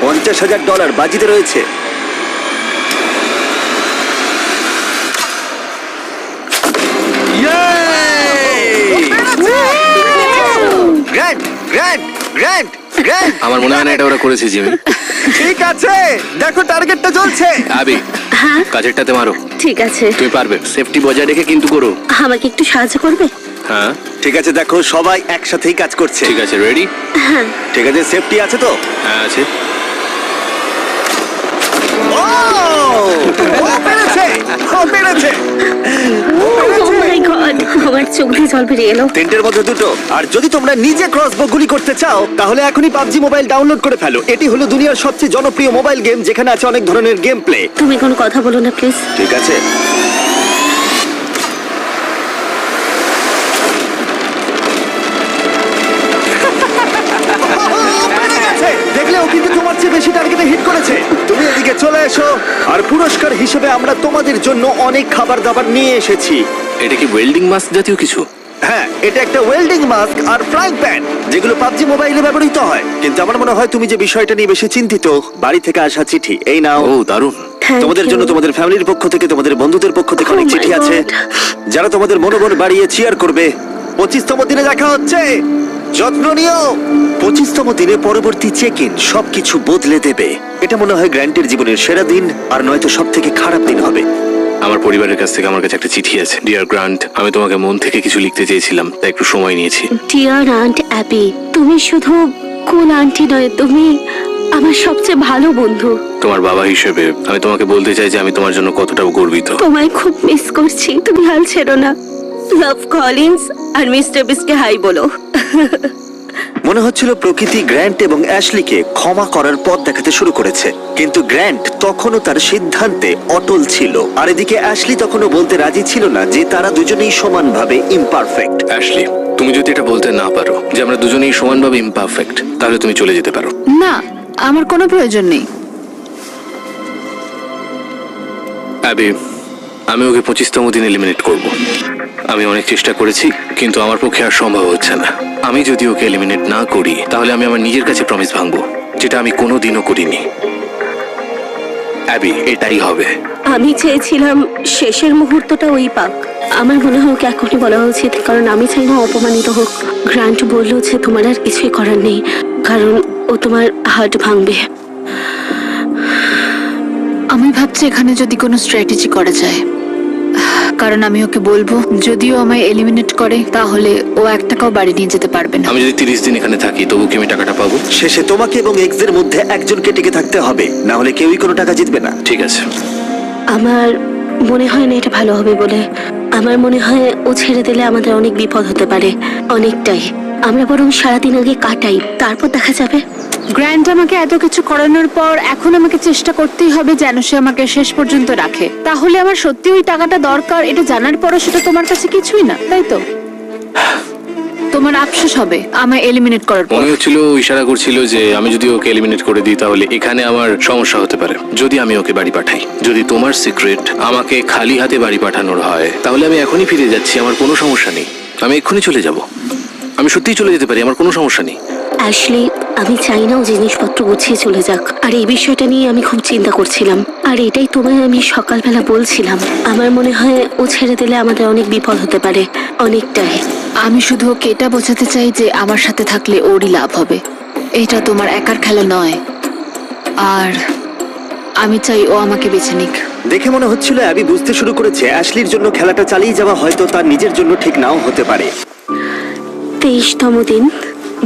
$50,000 বাজিতে রয়েছে। Grand, grand, grand, grand. আমার মনে হয় না এটা ওরা করেছে, জিমি। ঠিক আছে, দেখো টার্গেটটা জ্বলছে। আবি, হ্যাঁ কাজেরটাতে মারো। ঠিক আছে। তুমি পারবে। সেফটি বজায় রেখে কিন্তু করো। আমাকে একটু সাহায্য করবে? হ্যাঁ ঠিক আছে, দেখো সবাই একসাথেই কাজ করছে। ঠিক আছে, রেডি? ঠিক আছে, সেফটি আছে তো? হ্যাঁ আছে। ও পেরেছে, ও পেরেছে। Oh my God, আমার চোখ দিয়ে জল বেরিয়ে এলো। টেন্টের মধ্যে দুটো। আর যদি তোমরা নিজে ক্রসবো গুলি করতে চাও, তাহলে এখনই পাবজি মোবাইল ডাউনলোড করে ফেলো। এটি হলো দুনিয়ার সবচেয়ে জনপ্রিয় মোবাইল গেম, যেখানে আছে অনেক ধরনের গেম প্লে। তুমি কোনো কথা বলো না প্লিজ। ঠিক আছে, দেখলে ও কিন্তু তোমার চেয়ে বেশি টার্গেটে হিট করেছে। তুমি এদিকে চলে এসো, আর পুরস্কার হিসেবে আমরা তোমাদের জন্য অনেক খাবার দাবার নিয়ে এসেছি। এটা কি ওয়েল্ডিং মাস্ক জাতীয় কিছু? হ্যাঁ, এটা একটা ওয়েল্ডিং মাস্ক আর ফ্রাইং প্যান, যেগুলো পাবজি মোবাইলে ব্যবহৃত হয়। কিন্তু আমার মনে হয় তুমি যে বিষয়টা নিয়ে বেশি চিন্তিত, বাড়ি থেকে আসা চিঠি। এই নাও। ও দারুণ। Thank তোমাদের you. জন্য তোমাদের ফ্যামিলির পক্ষ থেকে, তোমাদের বন্ধুদের পক্ষ থেকে Oh অনেক my চিঠি আছে, God. যারা তোমাদের মনোবল বাড়িয়ে চিয়ার করবে। 25তম দিনে দেখা হচ্ছে। যত্ন নিও। 25তম দিনে পরবর্তী চেক ইন সবকিছু বদলে দেবে। এটা মনে হয় গ্র্যান্টের জীবনের সেরা দিন, আর নয়তো সব থেকে খারাপ দিন হবে। আমার পরিবারের কাছ থেকে আমার কাছে একটা চিঠি আছে। ডিয়ার গ্রান্ট, আমি তোমাকে মন থেকে কিছু লিখতে চেয়েছিলাম, তাই একটু সময় নিয়েছি। ডিয়ার আন্ট অ্যাবি, তুমি শুধু কোন আন্টি নয়, তুমি আমার সবচেয়ে ভালো বন্ধু। তোমার বাবা হিসেবে আমি তোমাকে বলতে চাই যে আমি তোমার জন্য কতটা গর্বিত। তোমায় খুব মিস করছি, তুমি হাল ছেড়ো না। লাভ কলিন্স আর মিস্টার বিস্টকে হাই বলো। মনে হচ্ছিল প্রকৃতি গ্র্যান্ট এবং অ্যাশলিকে ক্ষমা করার পথ দেখাতে শুরু করেছে, কিন্তু গ্র্যান্ট তখনও তার সিদ্ধান্তে অটল ছিল। আর এদিকে অ্যাশলি তখনও বলতে রাজি ছিল না যে তারা দুজনেই সমানভাবে ইমপারফেক্ট। অ্যাশলি, তুমি যদি এটা বলতে না পারো যে আমরা দুজনেই সমানভাবে ইমপারফেক্ট, তাহলে তুমি চলে যেতে পারো। না, আমার কোনো প্রয়োজন নেই। অ্যাবি, আমি ওকে 25তম দিন এলিমিনেট করব। আমি অনেক চেষ্টা করেছি, কিন্তু আমার পক্ষে আর সম্ভব হচ্ছে না। আমি যদি ওকে এলিমিনেট না করি, তাহলে আমি আমার নিজের কাছে প্রমিস ভাঙবো, যেটা আমি কোনোদিনও করিনি। অ্যাবি, এটাই হবে। আমি চেয়েছিলাম শেষের মুহূর্তটা ওই পাক। আমার মনে হয় ওকে এখনই বলা উচিত, কারণ আমি চাই না অপমানিত হোক। গ্রান্ট বলল যে তোমার আর কিছুই করার নেই, কারণ ও তোমার হার্ট ভাঙবে। আমি ভাবছি এখানে যদি কোনো স্ট্র্যাটেজি করা যায়, কারণ আমি ওকে বলবো যদিও আমায় এলিমিনেট করে তাহলে ও 1 টাকাও বাড়ি নিয়ে যেতে পারবে না। আমি যদি 30 দিন এখানে থাকি, তবু কি আমি টাকাটা পাবো? শেষে তোমাকে এবং এক্স এর মধ্যে একজনকে টিকে থাকতে হবে, না হলে কেউই কোনো টাকা জিতবে না। ঠিক আছে। আমার মনে হয় না এটা ভালো হবে বলে। আমার মনে হয় ও ছেড়ে দিলে আমাদের অনেক বিপদ হতে পারে, অনেকটাই। আমরা বরং সারাদিন আগে কাটাই, তারপর দেখা যাবে। গ্র্যান্ট আমাকে এত কিছু করানোর পর এখন আমাকে চেষ্টা করতেই হবে যেন সে আমাকে শেষ পর্যন্ত রাখে। তাহলে আমার সত্যি ওই টাকাটা দরকার, এটা জানার পরও সেটা তোমার কাছে কিছুই না, তাই তো? তোমার আফসোস হবে আমায় এলিমিনেট করার পর। মনে হচ্ছিল ও ইশারা করছিল যে আমি যদি ওকে এলিমিনেট করে দিই, তাহলে এখানে আমার সমস্যা হতে পারে যদি আমি ওকে বাড়ি পাঠাই। যদি তোমার সিক্রেট আমাকে খালি হাতে বাড়ি পাঠানোর হয়, তাহলে আমি এখনই ফিরে যাচ্ছি, আমার কোনো সমস্যা নেই। আমি এক্ষুনি চলে যাব, আমি সত্যিই চলে যেতে পারি, আমার কোনো সমস্যা নেই। অ্যাশলি, আমি চাই না ও জিনিসপত্র গুছিয়ে চলে যাক, আর এই বিষয়টা নিয়ে আমি খুব চিন্তা করছিলাম। আর এটাই তোমায় আমি সকালবেলা বলছিলাম। আমার মনে হয় ও ছেড়ে দিলে আমাদের অনেক বিপদ হতে পারে, অনেকটাই। আমি শুধু ওকে এটা বোঝাতে চাই যে আমার সাথে থাকলে ওরই লাভ হবে, এটা তোমার একার খেলা নয়। আর আমি চাই ও আমাকে বেছে নিক। দেখে মনে হচ্ছিল অ্যাবি বুঝতে শুরু করেছে অ্যাশলির জন্য খেলাটা চালিয়ে যাওয়া হয়তো তার নিজের জন্য ঠিক নাও হতে পারে। 23তম দিন,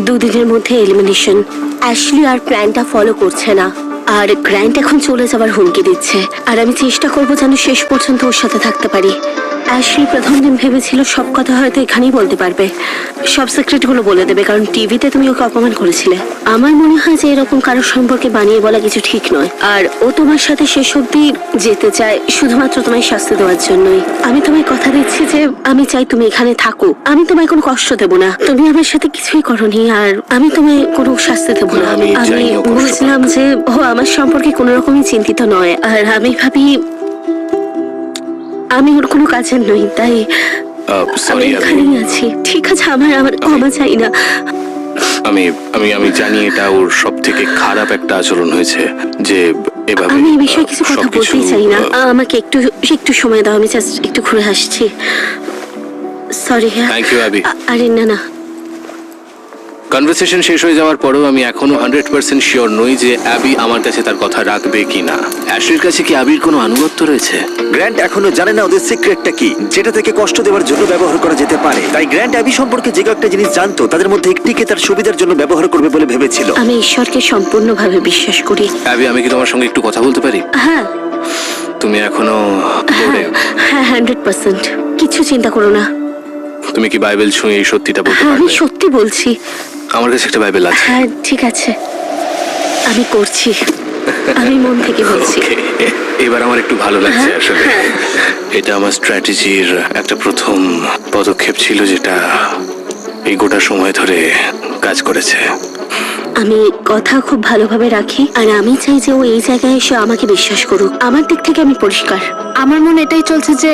2 দিনের মধ্যে এলিমিনেশন। অ্যাশলি আর প্ল্যানটা ফলো করছে না, আর গ্র্যান্ট এখন চলে যাবার হুমকি দিচ্ছে। আর আমি চেষ্টা করবো যেন শেষ পর্যন্ত ওর সাথে থাকতে পারি। অ্যাশলি প্রথম দিন ভেবেছিল সব কথা হয়তো এখানেই বলতে পারবে, সব সিক্রেটগুলো বলে দেবে, কারণ টিভিতে তুমি ওকে অপমান করেছিলে। আমার মনে হয় যে এরকম কারোর সম্পর্কে বানিয়ে বলা কিছু ঠিক নয়। আর ও তোমার সাথে শেষ অবধি যেতে চায় শুধুমাত্র তোমায় শাস্তি দেওয়ার জন্যই। আমি তোমায় কথা দিচ্ছি যে আমি চাই তুমি এখানে থাকো, আমি তোমায় কোনো কষ্ট দেবো না। তুমি আমার সাথে কিছুই করনি, আর আমি তোমায় কোনো শাস্তি দেবো না। আমি আমি চাইও কষ্ট বুঝলাম যে ও আমার সম্পর্কে কোনো রকমই চিন্তিত নয়, আর আমি ভাবি আমি ওর কোনো কাজের নই, তাই আমি সরি অ্যাবি, এখানেই আছি। ঠিক আছে, আমার ক্ষমা চাই না। আমি আমি আমি জানি এটা ওর সব থেকে খারাপ একটা আচরণ হয়েছে, যে এভাবে আমি এই বিষয়ে কিছু কথা সবকিছু, বলতেই চাই না। আমাকে একটু একটু সময় দাও, আমি জাস্ট একটু ঘুরে আসছি। সরি। হ্যাঁ, থ্যাংক ইউ অ্যাবি। আরে না না, কনভারসেশন শেষ হয়ে যাওয়ার পরেও আমি এখনো 100% শিওর নই যে অ্যাবি আমার কাছে তার কথা রাখবে কিনা। অ্যাশলির কাছে কি অ্যাবির কোনো আনুগত্য রয়েছে? গ্র্যান্ট এখনো জানে না ওদের সিক্রেটটা কি, যেটা থেকে কষ্ট দেওয়ার জন্য ব্যবহার করা যেতে পারে। তাই গ্র্যান্ট অ্যাবি সম্পর্কে যে একটা জিনিস জানতো, তাদের মধ্যে একটিকে তার সুবিধার জন্য ব্যবহার করবে বলে ভেবেছিল। আমি ঈশ্বরকে সম্পূর্ণভাবে বিশ্বাস করি। অ্যাবি, আমি কি তোমার সঙ্গে একটু কথা বলতে পারি? হ্যাঁ তুমি এখনো বোর্ডে? হ্যাঁ, 100%। কিছু চিন্তা করো না। তুমি কি বাইবেল ছুঁয়ে এই সত্যিটা বলতে হ্যাঁ, আমি পারবে? সত্যি বলছি। আমার কাছে একটা বাইবেল আছে। হ্যাঁ ঠিক আছে, আমি করছি, আমি মন থেকে বলছি। Okay, এবার আমার একটু ভালো লাগছে আসলে। এটা আমার স্ট্র্যাটেজির একটা প্রথম পদক্ষেপ ছিল, যেটা এই গোটা সময় ধরে কাজ করেছে। আমি কথা খুব ভালোভাবে রাখি, আর আমি চাই যে ও এই জায়গায় এসে আমাকে বিশ্বাস করুক। আমার দিক থেকে আমি পরিষ্কার। আমার মনে এটাই চলছে যে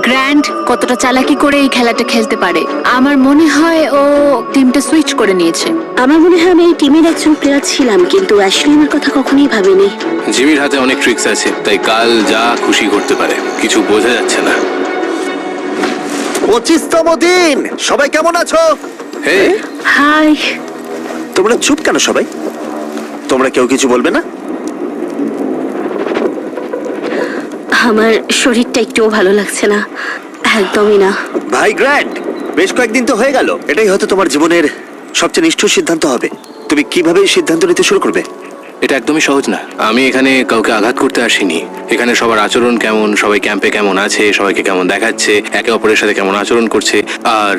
গ্র্যান্ট কতটা চালাকি করে এই খেলাটা খেলতে পারে। আমার মনে হয় ও টিমটা সুইচ করে নিয়েছে। আমার মনে হয় আমি এই টিমের একজন প্লেয়ার ছিলাম, কিন্তু অ্যাশলি আমার কথা কখনোই ভাবেনি। জিমির হাতে অনেক ট্রিক্স আছে, তাই কাল যা খুশি করতে পারে, কিছু বোঝা যাচ্ছে না। 25তম দিন, সবাই কেমন আছো? হে, হাই। তোমরা চুপ কেন সবাই? তোমরা কেউ কিছু বলবে না? আমার শরীরটা একটুও ভালো লাগছে না, একদমই না। ভাই গ্র্যান্ড, বেশ কয়েকদিন তো হয়ে গেল, এটাই হয়তো তোমার জীবনের সবচেয়ে নিষ্ঠুর সিদ্ধান্ত হবে। তুমি কিভাবে এই সিদ্ধান্ত নিতে শুরু করবে? এটা একদমই সহজ না। আমি এখানে কাউকে আঘাত করতে আসিনি। এখানে সবার আচরণ কেমন, সবাই ক্যাম্পে কেমন আছে, সবাইকে কেমন দেখাচ্ছে, একে অপরের সাথে কেমন আচরণ করছে, আর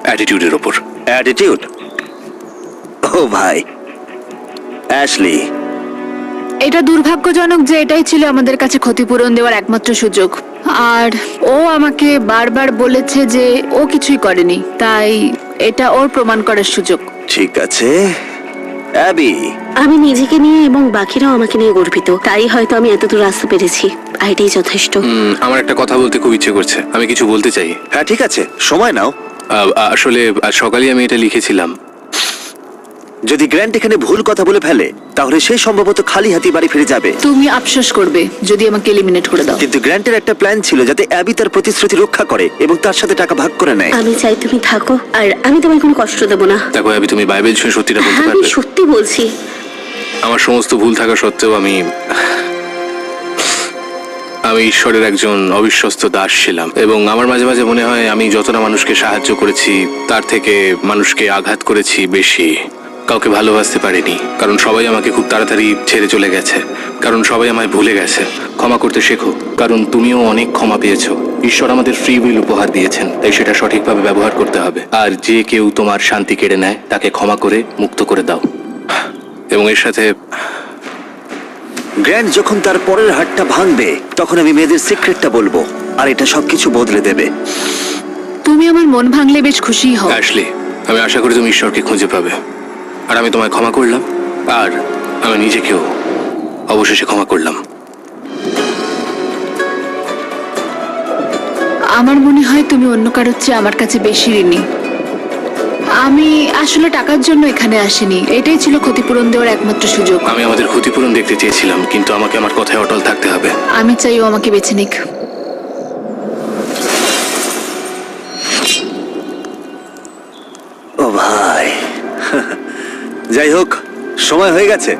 অ্যাটিটিউডের ওপর। অ্যাটিটিউড? ও ভাই, অ্যাশলি, এটা দুর্ভাগ্যজনক যে এটাই ছিল আমাদের কাছে ক্ষতিপূরণ দেওয়ার একমাত্র সুযোগ। আর ও আমাকে বারবার বলেছে যে ও কিছুই করেনি, তাই এটা ওর প্রমাণ করার সুযোগ। ঠিক আছে। অ্যাবি, আমি নিজেকে নিয়ে এবং বাকিরাও আমাকে নিয়ে গর্বিত, তাই হয়তো আমি এতদূর আসতে পেরেছি। আর এটাই যথেষ্ট। আমার একটা কথা বলতে খুব ইচ্ছে করছে, আমি কিছু বলতে চাই। হ্যাঁ ঠিক আছে, সময় নাও। আসলে আজ সকালে আমি এটা লিখেছিলাম। যদি গ্র্যান্ট এখানে ভুল কথা বলে ফেলে তাহলে সে সম্ভবত খালি হাতি বাড়ি ফিরে যাবে। তুমি আফসোস করবে যদি আমাকে এলিমিনেট করে দাও। কিন্তু গ্র্যান্টের একটা প্ল্যান ছিল যাতে অ্যাবি তার প্রতিশ্রুতি রক্ষা করে এবং তার সাথে টাকা ভাগ করে নেয়। আমি চাই তুমি থাকো, আর আমি তোমায় কোনো কষ্ট দেবো না। দেখো অ্যাবি, তুমি বাইবেল ছুঁয়ে সত্যিটা বলতে হ্যাঁ, আমি পারবে? সত্যি বলছি। আমার সমস্ত ভুল থাকা সত্ত্বেও আমি ঈশ্বরের একজন অবিশ্বস্ত দাস ছিলাম, এবং আমার মাঝে মাঝে মনে হয় আমি যতটা মানুষকে সাহায্য করেছি তার থেকে মানুষকে আঘাত করেছি বেশি। কাউকে ভালোবাসতে পারিনি, কারণ সবাই আমাকে খুব তাড়াতাড়ি ছেড়ে চলে গেছে, কারণ সবাই আমায় ভুলে গেছে। ক্ষমা করতে শেখো, কারণ তুমিও অনেক ক্ষমা পেয়েছো। ঈশ্বর আমাদের ফ্রি উইল উপহার দিয়েছেন, তাই সেটা সঠিকভাবে ব্যবহার করতে হবে। আর যে কেউ তোমার শান্তি কেড়ে নেয় তাকে ক্ষমা করে মুক্ত করে দাও। এবং এর সাথে গ্র্যান্ট যখন তার পরের হাতটা ভাঙবে তখন আমি মেয়েদের সিক্রেটটা বলবো, আর এটা সবকিছু বদলে দেবে। তুমি আমার মন ভাঙলে বেশ খুশি হও। অ্যাশলি, আমি আশা করি তুমি ঈশ্বরকে খুঁজে পাবে। আর আমি তোমায় ক্ষমা করলাম, আর আমি নিজেকেও অবশেষে ক্ষমা করলাম। আমার মনে হয় তুমি অন্য কারোর চেয়ে আমার কাছে বেশি ঋণী। আমি আসলে টাকার জন্য এখানে আসিনি, এটাই ছিল ক্ষতিপূরণ দেওয়ার একমাত্র সুযোগ। আমি আমাদের ক্ষতিপূরণ দেখতে চেয়েছিলাম, কিন্তু আমাকে আমার কথায় অটল থাকতে হবে। আমি চাই ও আমাকে বেছে নিক। ও ভাই, যাই হোক, সময় হয়ে গেছে।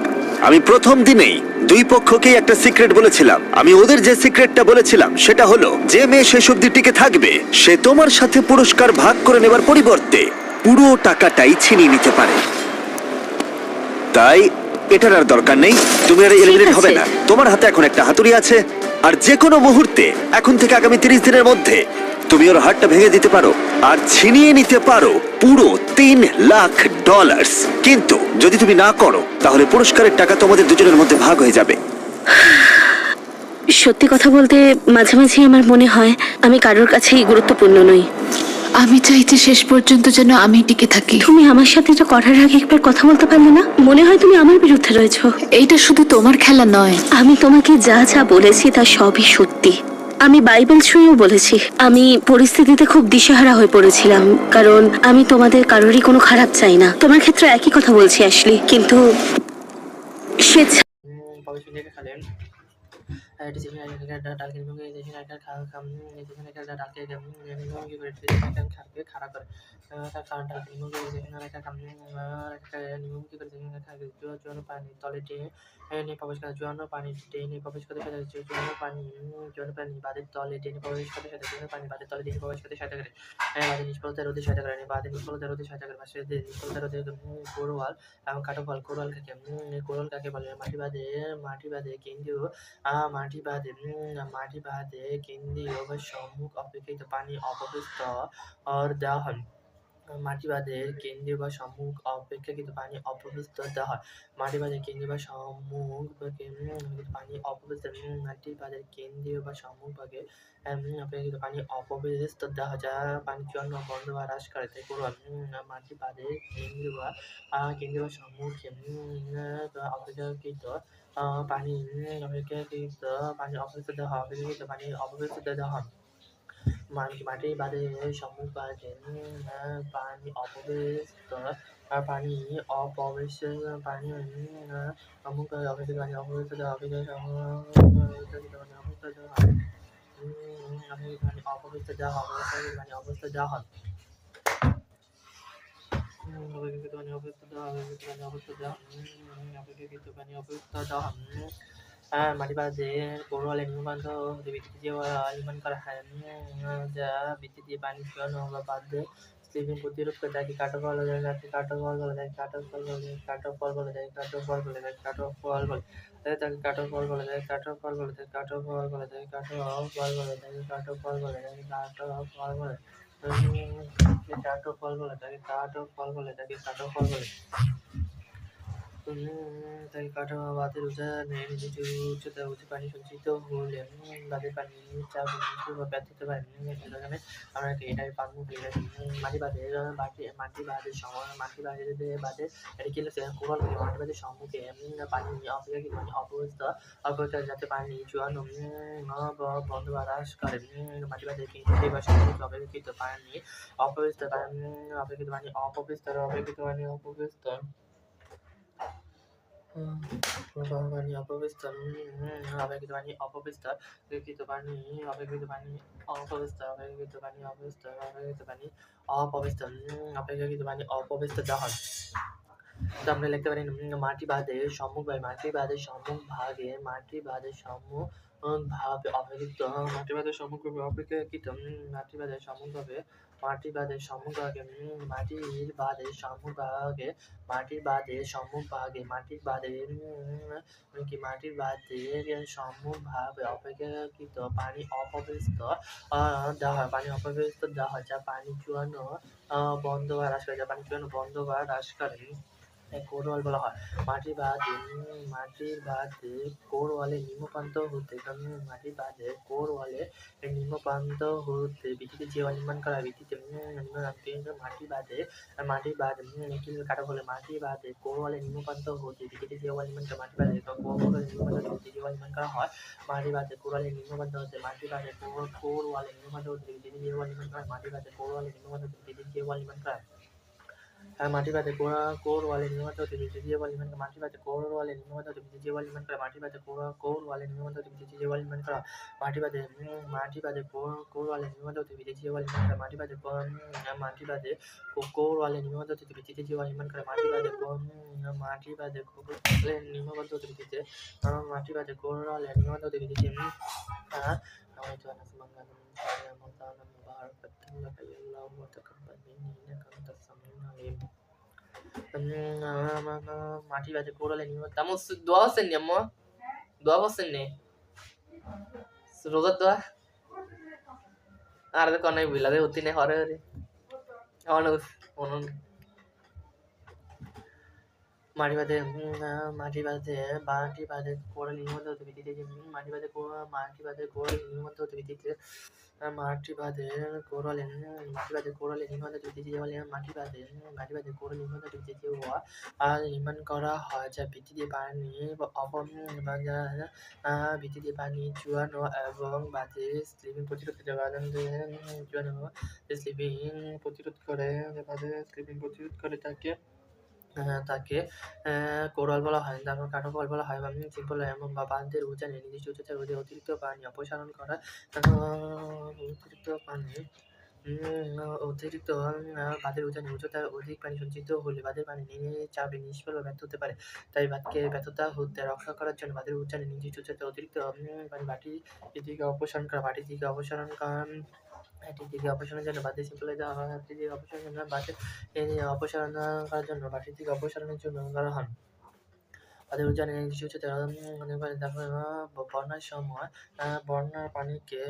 আমি প্রথম দিনেই দুই পক্ষকেই একটা সিক্রেট বলেছিলাম। আমি ওদের যে সিক্রেটটা বলেছিলাম সেটা হলো, যে মেয়ে শেষ অবধি টিকে থাকবে সে তোমার সাথে পুরস্কার ভাগ করে নেবার পরিবর্তে পুরো টাকাটাই ছিনিয়ে নিতে পারে। তাই এটার আর দরকার নেই, তুমি আর এলিমিনেট হবে না। তোমার হাতে এখন একটা হাতুড়ি আছে, আর যে কোনো মুহূর্তে এখন থেকে আগামী 30 দিনের মধ্যে তুমি ওর হাতটা ভেঙে দিতে পারো আর ছিনিয়ে নিতে পারো পুরো $3 লাখ। কিন্তু যদি তুমি না করো তাহলে পুরস্কারের টাকা তোমাদের দুজনের মধ্যে ভাগ হয়ে যাবে। সত্যি কথা বলতে মাঝে মাঝে আমার মনে হয় আমি কারোর কাছেই গুরুত্বপূর্ণ নই। আমি চাইছি শেষ পর্যন্ত যেন আমি টিকে থাকি। তুমি আমার সাথে এটা করার আগে একবার কথা বলতে পারলে না? মনে হয় তুমি আমার বিরুদ্ধে রয়েছো। এইটা শুধু তোমার খেলা নয়। আমি তোমাকে যা যা বলেছি তা সবই সত্যি। আমি বাইবেল ছুঁয়েও বলেছি। আমি পরিস্থিতিতে খুব দিশেহারা হয়ে পড়েছিলাম, কারণ আমি তোমাদের কারোরই কোনো খারাপ চাই না। তোমার ক্ষেত্রে একই কথা বলছি অ্যাশলি, কিন্তু সে মাটি বাদে পড়ুয়ালে নির্মাণ ভিত্তিতে যে নির্মাণ করা হয় যা ভিত্তিতে পানি ছড়ানো বা বাদে স্লিপিং প্রতিরোধ করে তাকে কাটো ফল বলে তাকে কাটো ফল বলে তাকে কাটো ফল বলে কাটো ফল বলে তাকে কাটো ফল বলে তাকে কাটো ফল বলে তাকে কাটো ফল বলে তাকে কাটো ফল বলে তাকে কাটো ফল বলে তাকে কাটো ফল বলে তাকে কাটো ফল বলে তাকে কাটো ফল বলে কাটো ফল বলে তাকে কাটো ফল বলে তাকে কাটো ফল বলে তাকে কাটো বাদের নিজের উচ্চতা উঁচু পানি সঞ্চিত হলে বাদের পানি চাপ ব্যর্থ হতে পারে সেখানে আমরা এটাই পারবো মাটি বাদের মাটি বাদের সময় মাটি বাদের বাদে এটা কি কোরাল মাটি বাদের সম্মুখে পানি অপেক্ষা মানে অপব্যবস্থা অপেক্ষা যাতে পানি চুয়ানো বন্ধ বা হ্রাস করে মাটি বাদের অপেক্ষিত পানি অপব্যবস্থা অপেক্ষিত পানি অপব্যবস্থা অপেক্ষিত পানি অপব্যবস্থা পানি অপবিস্তর অপেক্ষিত পানি অপবিস্তর অপেক্ষিত পানি অপেক্ষিত পানি অপবিস্তর অপেক্ষিত পানি অপবিস্তর অপেক্ষিত পানি অপবিস্তর অপেক্ষিত পানি অপবিস্তর যা হয় তো আমরা লিখতে পারি মাটি বাদে সম্মুখ ভাগে মাটি বাদের সম্মুখ ভাগে মাটি বাদের সম্মুখ ভাবে অপেক্ষিত মাটি বাদের সম্মুখ ভাবে অপেক্ষিত মাটি বাদের সম্মুখ ভাবে মাটি বাদের সম্মুখ ভাগে মাটির বাদের সম্মুখ ভাগে মাটির বাদের সম্মুখ ভাগে মাটির বাদের কি মাটির বাদের সম্মুখ ভাবে অপেক্ষাকৃত পানি অপব্যস্ত দেওয়া হয় পানি অপব্যস্ত দেওয়া হয় যা পানি চুয়ানো বন্ধ বা হ্রাস করে যা পানি চুয়ানো বন্ধ বা হ্রাস করে কোরওয়াল বলা হয় মাটির বাদে কোরওয়ালে নিম্নপ্রান্ত হতে মাটির বাদে কোরওয়ালে নিম্নপ্রান্ত হতে ভিত্তিতে যে নির্মাণ করা ভিত্তিতে মাটির বাদে কাটা বলে মাটির বাদে কোরওয়ালে নিম্নপ্রান্ত হতে ভিত্তিতে যে নির্মাণ করা মাটির বাদে কোরওয়ালে নিম্নপ্রান্ত হতে যে নির্মাণ করা হয় মাটির বাদে কোরওয়ালে নিম্নপ্রান্ত হতে মাটির বাদে কোরওয়ালে নিম্নপ্রান্ত হতে ভিত্তিতে যে নির্মাণ করা মাটির বাদে কোরওয়ালে নিম্নপ্রান্ত হতে ভিত্তিতে যে নির্মাণ করা মাটি বাদে কোর ওয়ালে নির্মিত হতে বিদ্যুতীয় বল নির্মাণ করা মাটি বাদে কোর ওয়ালে নির্মিত হতে বিদ্যুতীয় বল নির্মাণ করা মাটি বাদে কোর ওয়ালে নির্মিত হতে বিদ্যুতীয় বল নির্মাণ করা মাটি বাদে কোর ওয়ালে নির্মিত হতে বিদ্যুতীয় বল নির্মাণ করা মাটি বাদে কোর ওয়ালে নির্মিত হতে বিদ্যুতীয় বল নির্মাণ করা মাটি বাদে কোর ওয়ালে নির্মিত হতে বিদ্যুতীয় মাটি বাদে কোর ওয়ালে নির্মিত হতে বিদ্যুতীয় মাটি বাদে কোরালে নির্মিত তামস দোয়া হচ্ছেন নি আম্মা দোয়া হচ্ছেন নি রোজার দোয়া আর দেখো নাই বুঝলা রে অতি নে হরে রে অনন মাটি বাদে কোরালে নির্মিত হতে ভিত্তিতে মাটি বাদে কোরালে নির্মিত হতে ভিত্তিতে মাটি বাদে কোরালে নির্মিত হতে ভিত্তিতে মাটি বাদে কোরালে নির্মিত হতে ভিত্তিতে নির্মাণ করা হয় যা ভিত্তিতে পানি ভিত্তিতে পানি চুয়ানো এবং বাদে স্লিপিং প্রতিরোধ করে তাকে কোরাল বলা হয় তারপর কাটো ফল বলা হয় সিম্পল এবং বাঁধের উজানে নির্দিষ্ট উচ্চতার অতিরিক্ত পানি অপসারণ করা অতিরিক্ত বাঁধের উজানে উচ্চতার অধিক পানি সঞ্চিত হলে বাঁধের পানি চাপে নিষ্ফল বা ব্যর্থ হতে পারে তাই বাঁধকে ব্যর্থতা হতে রক্ষা করার জন্য বাঁধের উজানে নির্দিষ্ট উচ্চতার অতিরিক্ত পানি বাটি থেকে অপসারণ অপসারণের জন্য বাঁধে সিম্পল অপসারণ করার জন্য বাটি থেকে অপসারণের জন্য করা হয় তাদের উজানে নির্দিষ্ট উচ্চতার বন্যার সময় বন্যার পানিকে